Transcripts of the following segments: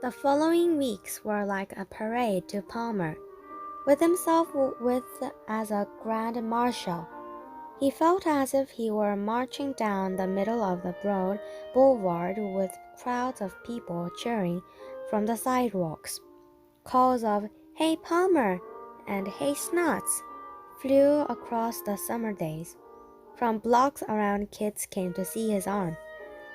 The following weeks were like a parade to Palmer, with himself as a grand marshal. He felt as if he were marching down the middle of the broad boulevard with crowds of people cheering from the sidewalks. Calls of "Hey Palmer" and "Hey Snots" flew across the summer days. From blocks around, kids came to see his arm.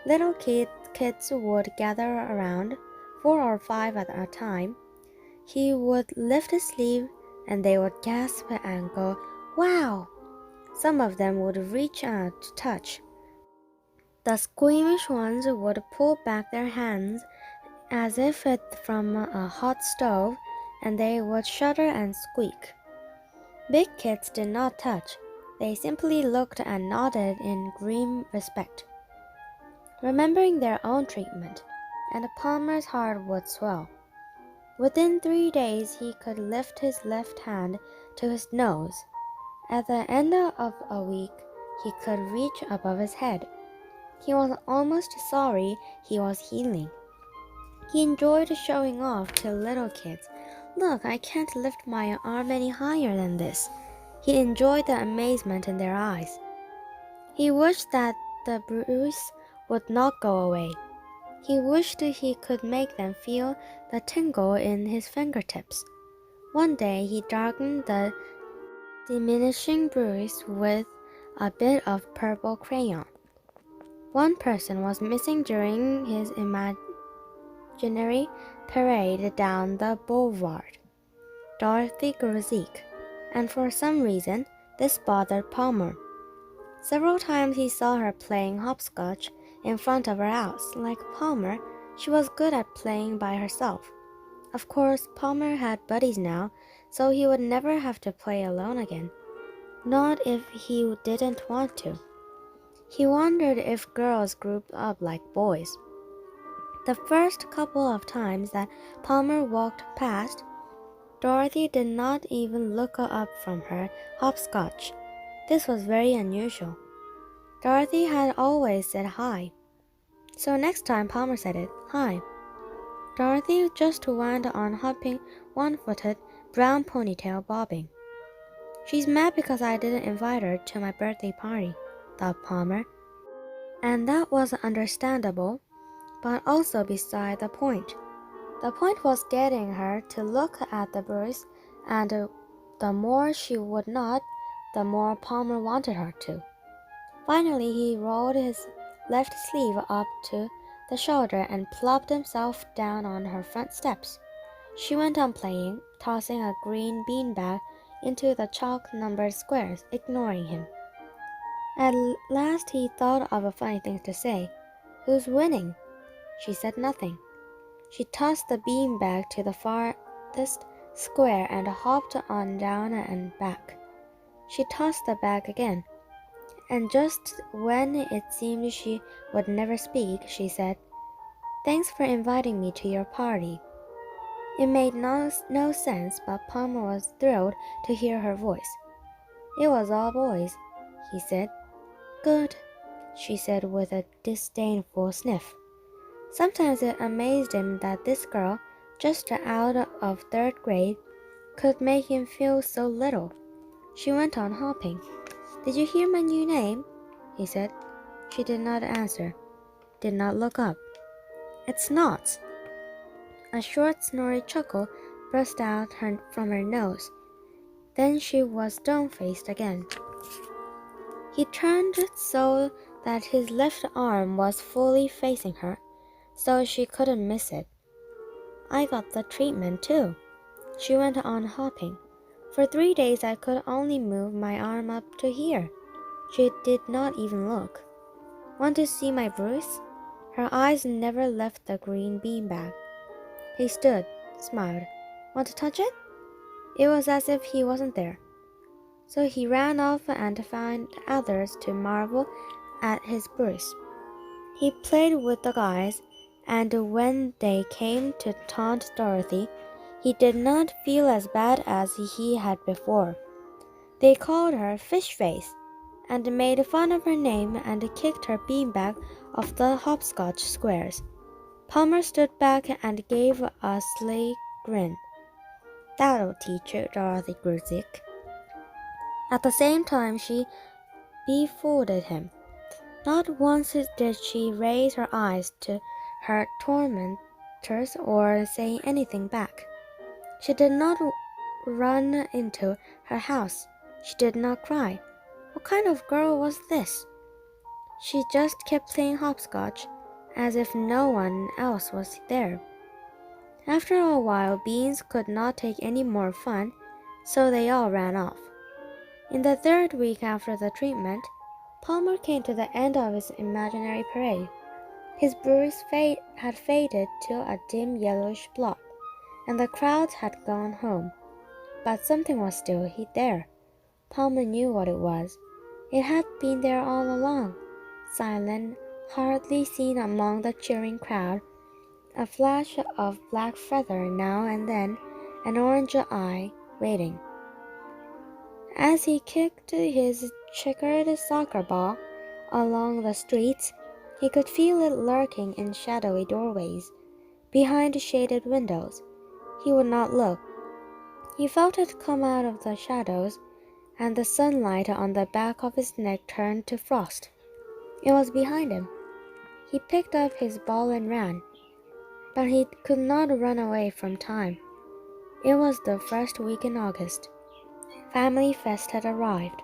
Little kids would gather around, 4 or 5 at a time. He would lift his sleeve and they would gasp and go, "Wow!" Some of them would reach out to touch. The squeamish ones would pull back their hands as if it from a hot stove, and they would shudder and squeak. Big kids did not touch. They simply looked and nodded in grim respect, remembering their own treatment, and Palmer's heart would swell. Within 3 days he could lift his left hand to his nose. At the end of a week, he could reach above his head. He was almost sorry he was healing. He enjoyed showing off to little kids. "Look, I can't lift my arm any higher than this." He enjoyed the amazement in their eyes. He wished that the bruise would not go away. He wished he could make them feel the tingle in his fingertips. One day he darkened the diminishing bruise with a bit of purple crayon. One person was missing during his imaginary parade down the boulevard. Dorothy grew sick, and for some reason this bothered Palmer. Several times he saw her playing hopscotch in front of her house. Like Palmer, she was good at playing by herself. Of course, Palmer had buddies now, so he would never have to play alone again. Not if he didn't want to. He wondered if girls grew up like boys. The first couple of times that Palmer walked past, Dorothy did not even look up from her hopscotch. This was very unusual. Dorothy had always said hi. So next time Palmer said it, "Hi." Dorothy just went on hopping, one-footed, brown ponytail bobbing. "She's mad because I didn't invite her to my birthday party," thought Palmer. And that was understandable, but also beside the point. The point was getting her to look at the bruise, and the more she would not, the more Palmer wanted her to. Finally, he rolled his left sleeve up to the shoulder and plopped himself down on her front steps. She went on playing, tossing a green beanbag into the chalk-numbered squares, ignoring him. At last he thought of a funny thing to say. "Who's winning?" She said nothing. She tossed the beanbag to the farthest square and hopped on down and back. She tossed the bag again, and just when it seemed she would never speak, she said, "Thanks for inviting me to your party." It made no sense, but Palmer was thrilled to hear her voice. "It was all boys," he said. "Good," she said with a disdainful sniff. Sometimes it amazed him that this girl, just out of 3rd grade, could make him feel so little. She went on hopping. "Did you hear my new name?" he said. She did not answer, did not look up. "It's Snots." A short, snorri chuckle burst out from her nose. Then she was stone-faced again. He turned so that his left arm was fully facing her, so she couldn't miss it. "I got the treatment too," she went on hopping. "For 3 days I could only move my arm up to here." She did not even look. "Want to see my bruise?" Her eyes never left the green beanbag. He stood, smiled. "Want to touch it?" It was as if he wasn't there. So he ran off and found others to marvel at his bruise. He played with the guys, and when they came to taunt Dorothy, he did not feel as bad as he had before. They called her Fish Face, and made fun of her name and kicked her beanbag off the hopscotch squares. Palmer stood back and gave a sly grin. "That'll teach you," Dorothy grew. At the same time, she befooled him. Not once did she raise her eyes to her tormentors or say anything back. She did not run into her house. She did not cry. What kind of girl was this? She just kept playing hopscotch, as if no one else was there. After a while, Beans could not take any more fun, so they all ran off. In the third week after the treatment, Palmer came to the end of his imaginary parade. His bruise had faded to a dim yellowish blot, and the crowds had gone home. But something was still there. Palmer knew what it was. It had been there all along, silent, hardly seen among the cheering crowd, a flash of black feather now and then, an orange eye waiting. As he kicked his checkered soccer ball along the streets, he could feel it lurking in shadowy doorways, behind shaded windows. He would not look. He felt it come out of the shadows, and the sunlight on the back of his neck turned to frost. It was behind him. He picked up his ball and ran, but he could not run away from time. It was the first week in August. Family Fest had arrived.